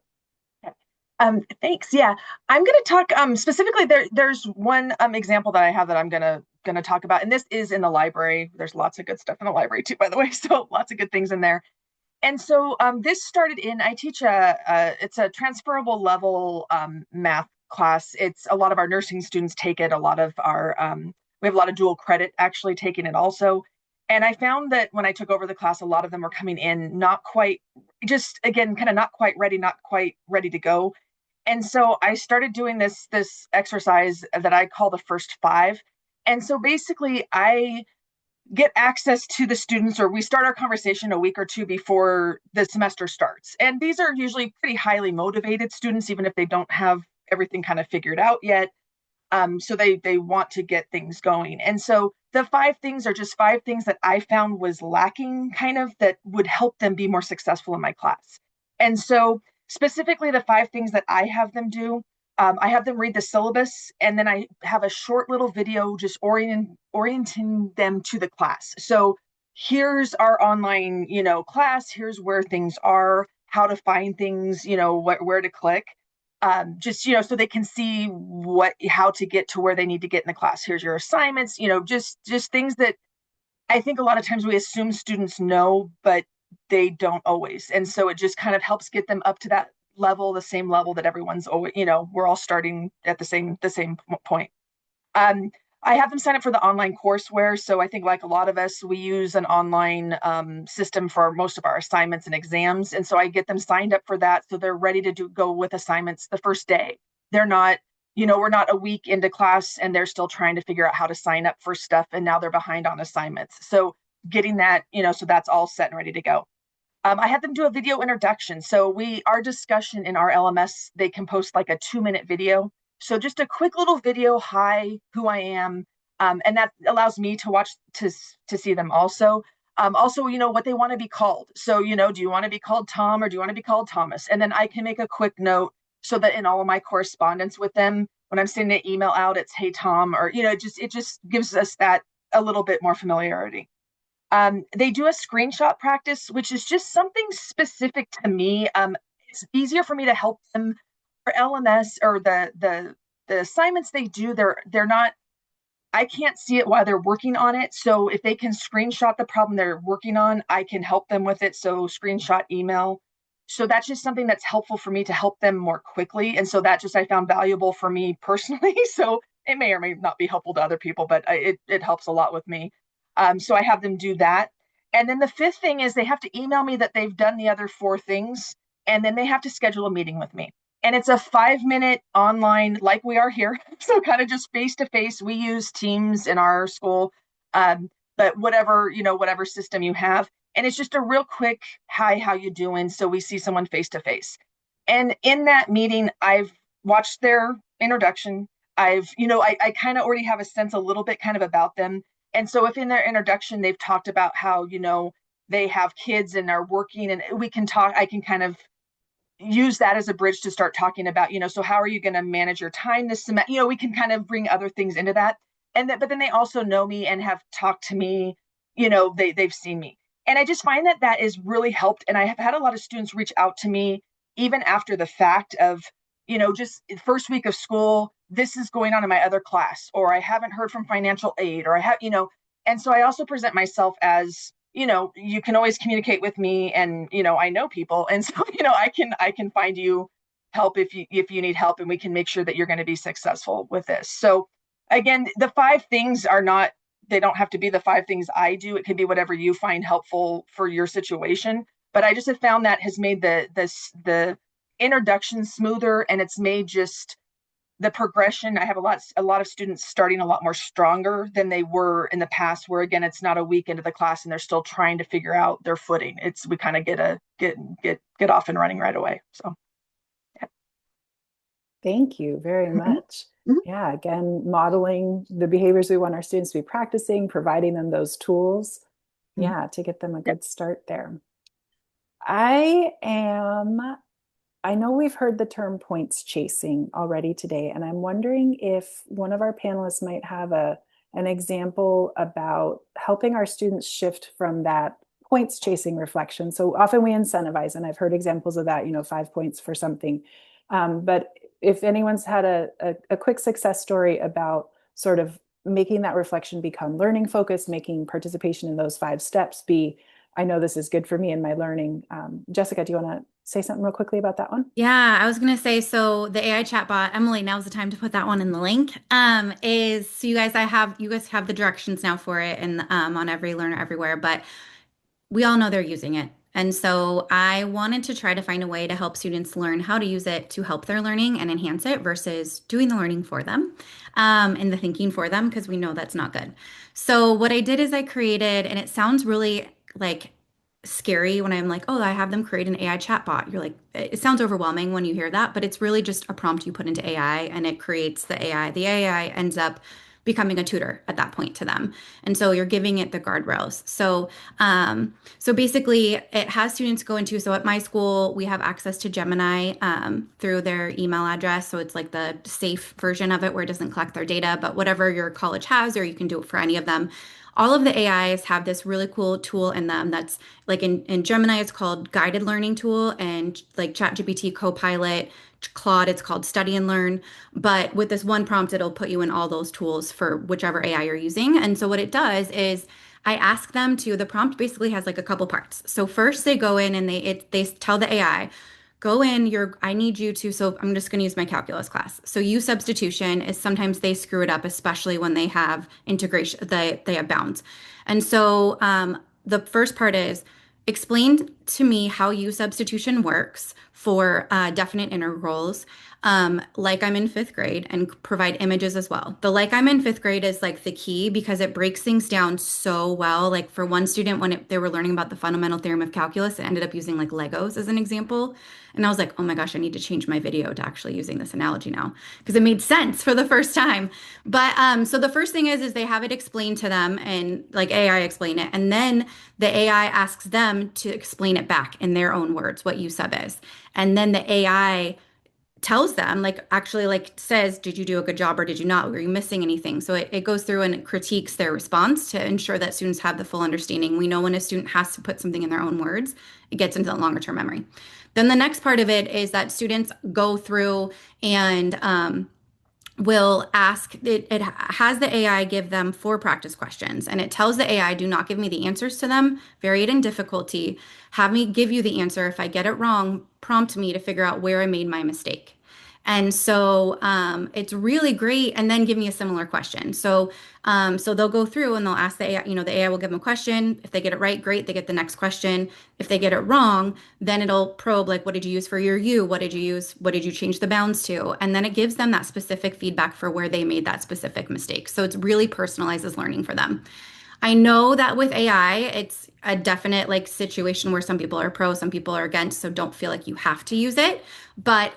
Speaker 5: Thanks. Yeah, I'm going to talk specifically. There's one example that I have that I'm going to talk about, and this is in the library. There's lots of good stuff in the library too, by the way. So lots of good things in there. And so this started I teach it's a transferable level math class. It's a lot of our nursing students take it. A lot of our we have a lot of dual credit actually taking it also. And I found that when I took over the class, a lot of them were coming in not quite, just again, kind of not quite ready to go. And so I started doing this exercise that I call the first five. And so basically I get access to the students, or we start our conversation a week or two before the semester starts. And these are usually pretty highly motivated students, even if they don't have everything kind of figured out yet. So they want to get things going. And so the five things are just five things that I found was lacking kind of that would help them be more successful in my class. And so specifically the five things that I have them do, I have them read the syllabus, and then I have a short little video just orienting them to the class. So here's our online, class. Here's where things are, how to find things, where to click. Just, so they can see how to get to where they need to get in the class. Here's your assignments, just things that I think a lot of times we assume students know, but they don't always. And so it just kind of helps get them up to that level, the same level that everyone's always, we're all starting at the same point. I have them sign up for the online courseware. So I think like a lot of us, we use an online system for most of our assignments and exams. And so I get them signed up for that. So they're ready to go with assignments the first day. They're not, we're not a week into class and they're still trying to figure out how to sign up for stuff. And now they're behind on assignments. So getting that, so that's all set and ready to go. I had them do a video introduction. So our discussion in our LMS, they can post like a 2-minute video. So just a quick little video, hi, who I am. And that allows me to watch to see them also. Also, what they want to be called. So, do you want to be called Tom or do you want to be called Thomas? And then I can make a quick note so that in all of my correspondence with them, when I'm sending an email out, it's, hey, Tom, or, it just gives us that a little bit more familiarity. They do a screenshot practice, which is just something specific to me. It's easier for me to help them for LMS or the assignments they do. They're not, I can't see it while they're working on it. So if they can screenshot the problem they're working on, I can help them with it. So screenshot email. So that's just something that's helpful for me to help them more quickly. And so that just I found valuable for me personally. So it may or may not be helpful to other people, but it helps a lot with me. So I have them do that. And then the fifth thing is they have to email me that they've done the other 4 things, and then they have to schedule a meeting with me. And it's a 5-minute online, like we are here. So kind of just face-to-face. We use Teams in our school, but whatever system you have. And it's just a real quick, hi, how you doing? So we see someone face-to-face. And in that meeting, I've watched their introduction. I kind of already have a sense a little bit kind of about them. And so if in their introduction, they've talked about how, they have kids and are working, and I can kind of use that as a bridge to start talking about, so how are you going to manage your time this semester? We can kind of bring other things into that. But then they also know me and have talked to me, they've seen me. And I just find that is really helped. And I have had a lot of students reach out to me even after the fact of, just first week of school, this is going on in my other class, or I haven't heard from financial aid, or I have, and so I also present myself as, you can always communicate with me, and, I know people. And so, I can find you help if you need help, and we can make sure that you're going to be successful with this. So again, the 5 things they don't have to be the 5 things I do. It could be whatever you find helpful for your situation. But I just have found that has made the introduction smoother, and it's made just the progression. I have a lot of students starting a lot more stronger than they were in the past, where again, it's not a week into the class and they're still trying to figure out their footing. We kind of get off and running right away. So yeah.
Speaker 2: Thank you very much.
Speaker 5: Mhm.
Speaker 2: Yeah, again, modeling the behaviors we want our students to be practicing, providing them those tools, yeah, to get them a good start there. I know we've heard the term points chasing already today, and I'm wondering if one of our panelists might have an example about helping our students shift from that points chasing reflection. So often we incentivize, and I've heard examples of that, 5 points for something. But if anyone's had a quick success story about sort of making that reflection become learning focused, making participation in those 5 steps be, I know this is good for me in my learning. Jessica, do you want to say something real quickly about that one?
Speaker 3: Yeah, I was gonna say, so the AI chatbot, Emily, now's the time to put that one in the link. Is so you guys have the directions now for it and on every learner everywhere, but we all know they're using it. And so I wanted to try to find a way to help students learn how to use it to help their learning and enhance it versus doing the learning for them, and the thinking for them, because we know that's not good. So what I did is I created, and it sounds really like scary when I'm like, oh, I have them create an AI chatbot. You're like, it sounds overwhelming when you hear that, but it's really just a prompt you put into AI and it creates the AI. The AI ends up becoming a tutor at that point to them. And so you're giving it the guardrails. So basically it has students go into, so at my school, we have access to Gemini through their email address. So it's like the safe version of it where it doesn't collect their data, but whatever your college has, or you can do it for any of them. All of the AIs have this really cool tool in them that's like in Gemini, it's called guided learning tool, and like ChatGPT, Copilot, Claude, it's called study and learn. But with this one prompt, it'll put you in all those tools for whichever AI you're using. And so what it does is I ask them to, the prompt basically has like a couple parts. So first they go in and they tell the AI, go in, I need you to, so I'm just going to use my calculus class. So use substitution is sometimes they screw it up, especially when they have integration, they have bounds. And so the first part is explain to me how use substitution works for definite integrals, like I'm in 5th grade, and provide images as well. The like I'm in 5th grade is like the key because it breaks things down so well. Like for one student, when they were learning about the fundamental theorem of calculus, it ended up using like Legos as an example. And I was like, oh my gosh, I need to change my video to actually using this analogy now because it made sense for the first time. But so the first thing is they have it explained to them and like AI explain it. And then the AI asks them to explain it back in their own words, what use sub is. And then the AI tells them, like actually like says, did you do a good job or did you not? Were you missing anything? So it goes through and it critiques their response to ensure that students have the full understanding. We know when a student has to put something in their own words, it gets into the longer term memory. Then the next part of it is that students go through and will ask it has the AI give them 4 practice questions, and it tells the AI, do not give me the answers to them, vary it in difficulty, have me give you the answer. If I get it wrong, prompt me to figure out where I made my mistake. And so it's really great. And then give me a similar question. So they'll go through and they'll ask the AI, the AI will give them a question. If they get it right, great, they get the next question. If they get it wrong, then it'll probe, like, what did you use for your U? What did you use? What did you change the bounds to? And then it gives them that specific feedback for where they made that specific mistake. So it's really personalizes learning for them. I know that with AI, it's a definite like situation where some people are pro, some people are against, so don't feel like you have to use it. But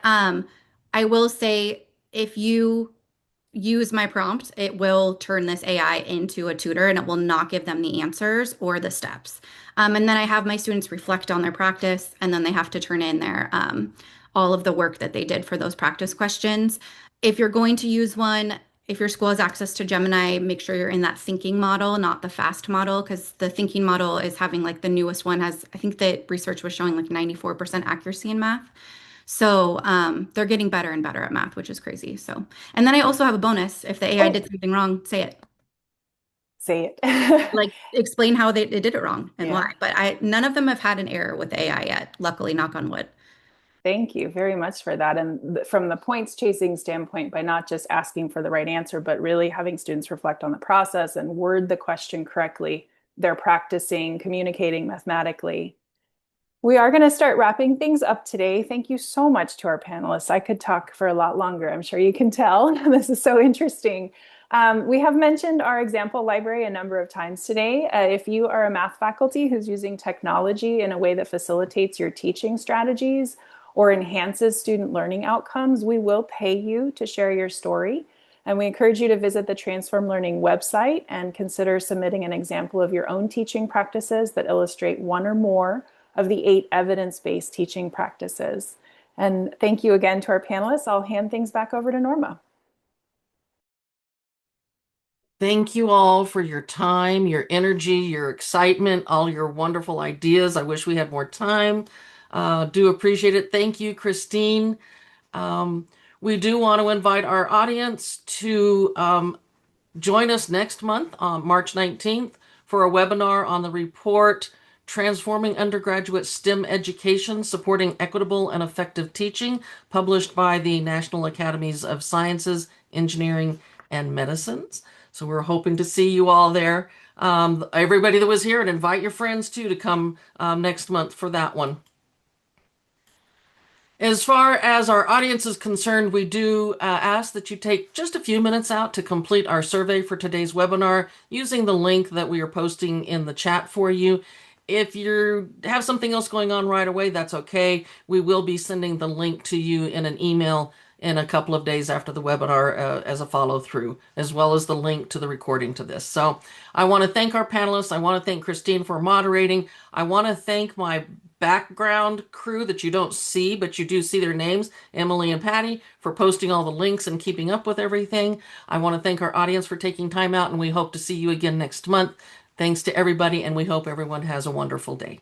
Speaker 3: I will say if you use my prompt, it will turn this AI into a tutor and it will not give them the answers or the steps. And then I have my students reflect on their practice, and then they have to turn in their all of the work that they did for those practice questions. If you're going to use one, if your school has access to Gemini, make sure you're in that thinking model, not the fast model, because the thinking model is having like the newest one has, I think the research was showing like 94% accuracy in math. So they're getting better and better at math, which is crazy. So, and then I also have a bonus. If the AI did something wrong, say it.
Speaker 2: Say it.
Speaker 3: Like explain how they did it wrong and
Speaker 2: Yeah.
Speaker 3: why. But none of them have had an error with the AI yet. Luckily, knock on wood.
Speaker 2: Thank you very much for that. And from the points chasing standpoint, by not just asking for the right answer, but really having students reflect on the process and word the question correctly, they're practicing communicating mathematically. We are going to start wrapping things up today. Thank you so much to our panelists. I could talk for a lot longer. I'm sure you can tell. This is so interesting. We have mentioned our example library a number of times today. If you are a math faculty who's using technology in a way that facilitates your teaching strategies or enhances student learning outcomes, we will pay you to share your story. And we encourage you to visit the Transform Learning website and consider submitting an example of your own teaching practices that illustrate one or more of the 8 evidence-based teaching practices. And thank you again to our panelists. I'll hand things back over to Norma.
Speaker 1: Thank you all for your time, your energy, your excitement, all your wonderful ideas. I wish we had more time. Do appreciate it. Thank you, Christine. We do want to invite our audience to join us next month on March 19th for a webinar on the report Transforming Undergraduate STEM Education, Supporting Equitable and Effective Teaching, published by the National Academies of Sciences, Engineering, and Medicines. So we're hoping to see you all there. Everybody that was here, and invite your friends too to come next month for that one. As far as our audience is concerned, we do ask that you take just a few minutes out to complete our survey for today's webinar using the link that we are posting in the chat for you. If you have something else going on right away, that's okay. We will be sending the link to you in an email in a couple of days after the webinar as a follow through, as well as the link to the recording to this. So I want to thank our panelists. I want to thank Christine for moderating. I want to thank my background crew that you don't see, but you do see their names, Emily and Patty, for posting all the links and keeping up with everything. I want to thank our audience for taking time out, and we hope to see you again next month. Thanks to everybody, and we hope everyone has a wonderful day.